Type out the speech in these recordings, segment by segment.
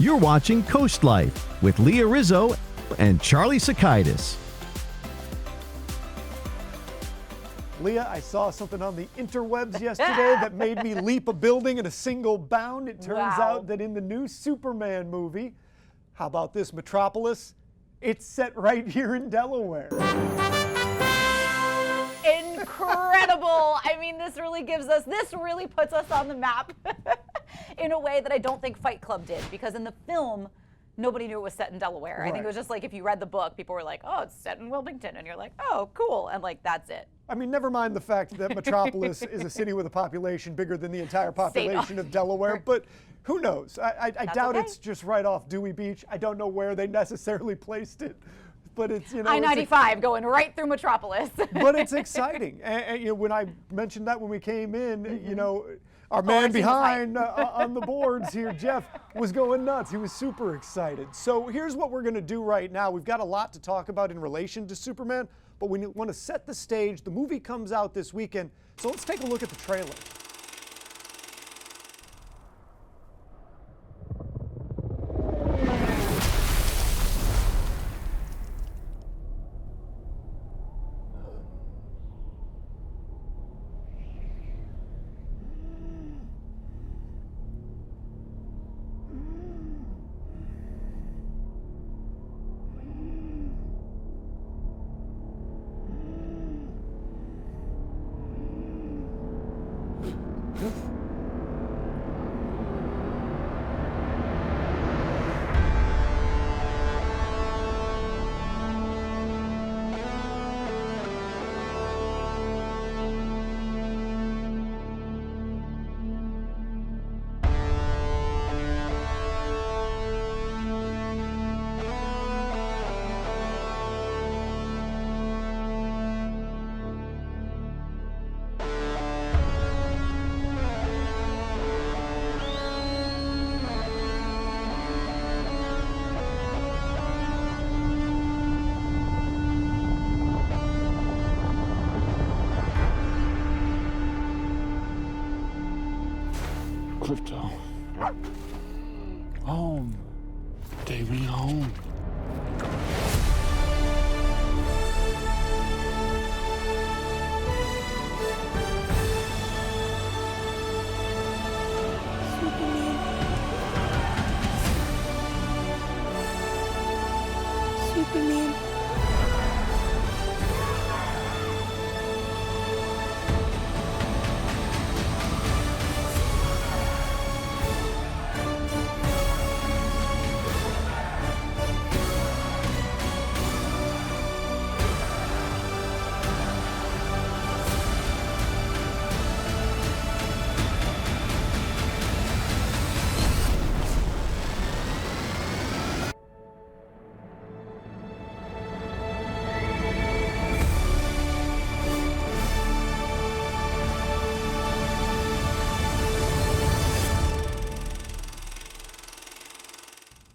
You're watching CoastLife with Leah Rizzo and Charlie Sakaitis. Leah, I saw something on the interwebs yesterday that made me leap a building in a single bound. It turns out that in the new Superman movie, how about this, Metropolis? It's set right here in Delaware. Incredible. I mean, this really puts us on the map in a way that I don't think Fight Club did, because in the film, nobody knew it was set in Delaware. Right. I think it was just like, if you read the book, people were like, oh, it's set in Wilmington. And you're like, oh, cool. And like, that's it. I mean, never mind the fact that Metropolis is a city with a population bigger than the entire population of Delaware, but who knows? I doubt it's just right off Dewey Beach. I don't know where they necessarily placed it, but it's, you know. I-95 going right through Metropolis. But it's exciting. And you know, when I mentioned that when we came in, you know, our man behind on the boards here, Jeff, was going nuts. He was super excited. So here's what we're going to do right now. We've got a lot to talk about in relation to Superman, but we want to set the stage. The movie comes out this weekend, so let's take a look at the trailer. Crypto. Home. Take me home. Superman.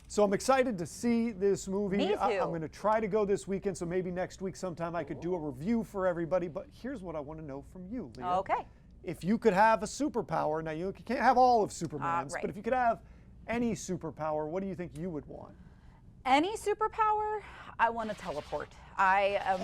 So I'm excited to see this movie. Me too. I'm going to try to go this weekend, so maybe next week sometime I could do a review for everybody. But here's what I want to know from you, Leah. Okay. If you could have a superpower, now you can't have all of Superman's, right. but if you could have any superpower, what do you think you would want? Any superpower, I want to teleport. I am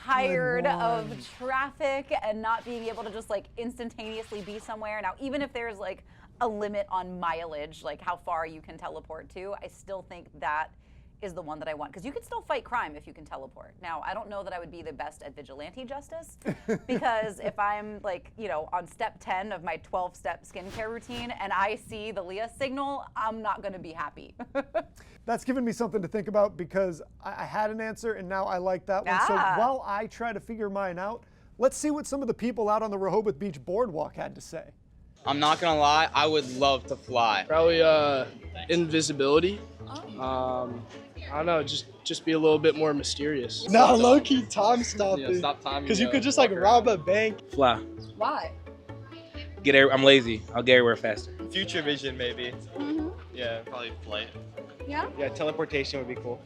tired of traffic and not being able to just like instantaneously be somewhere. Now, even if there's like a limit on mileage, like how far you can teleport to, I still think that is the one that I want, because you can still fight crime if you can teleport. Now, I don't know that I would be the best at vigilante justice, because if I'm like, you know, on step 10 of my 12-step skincare routine and I see the Leah signal, I'm not going to be happy. That's given me something to think about, because I had an answer and now I like that one. So while I try to figure mine out, let's see what some of the people out on the Rehoboth Beach Boardwalk had to say. I'm not gonna lie, I would love to fly. Probably invisibility. I don't know, just be a little bit more mysterious. No, low-key time stopping. Yeah, stop timing. Because you could just like rob a bank. Fly. Why? I'm lazy. I'll get everywhere faster. Future vision, maybe. Yeah, probably flight. Yeah? Yeah, teleportation would be cool.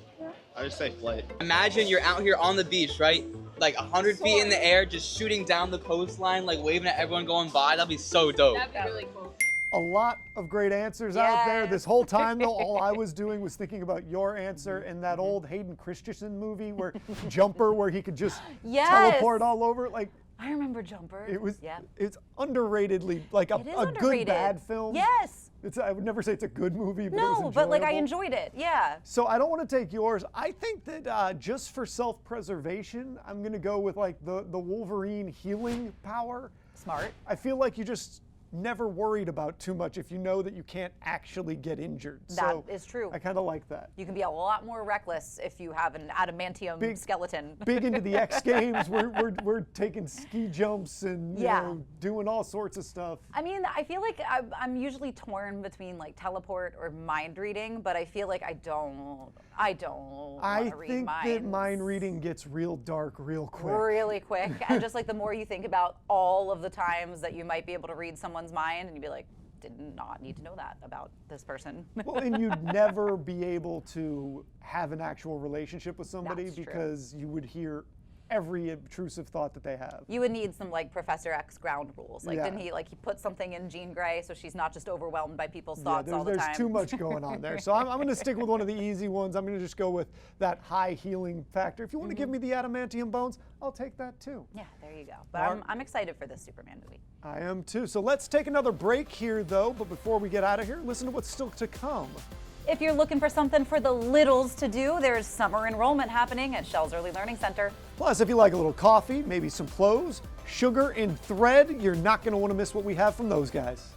I would say flight. Imagine you're out here on the beach, right? Like 100 feet in the air, just shooting down the coastline, like waving at everyone going by. That'd be so dope. That'd be really cool. A lot of great answers out there. Yes. This whole time, though, all I was doing was thinking about your answer in that old Hayden Christensen movie where Jumper, where he could just Yes. teleport all over. Like, I remember Jumper. it was, Yeah. it's underratedly like a It is good underrated. bad film. Yes. I would never say it's a good movie, but it was No, but like I enjoyable. enjoyed it. Yeah. So I don't want to take yours. I think that just for self-preservation, I'm going to go with like the Wolverine healing power. Smart. I feel like you just never worried about too much if you know that you can't actually get injured. That is true. I kind of like that. You can be a lot more reckless if you have an adamantium skeleton. Big into the X Games. We're taking ski jumps and you Yeah. know, doing all sorts of stuff. I mean, I feel like I'm usually torn between like teleport or mind reading, but I feel like I don't I want to read think minds. that mind reading gets real dark real quick. Really quick. And just like the more you think about all of the times that you might be able to read someone's mind, and you'd be like, did not need to know that about this person. Well, and you'd never be able to have an actual relationship with somebody That's true. because you would hear every intrusive thought that they have. You would need some like Professor X ground rules. Like, Yeah. didn't he put something in Jean Grey so she's not just overwhelmed by people's Yeah, thoughts all the time? there's too much going on there. So I'm going to stick with one of the easy ones. I'm going to just go with that high healing factor. If you want to give me the adamantium bones, I'll take that too. Yeah, there you go. But I'm excited for this Superman movie. I am too. So let's take another break here though. But before we get out of here, listen to what's still to come. If you're looking for something for the littles to do, there's summer enrollment happening at Shell's Early Learning Center. Plus, if you like a little coffee, maybe some clothes, sugar, and thread, you're not going to want to miss what we have from those guys.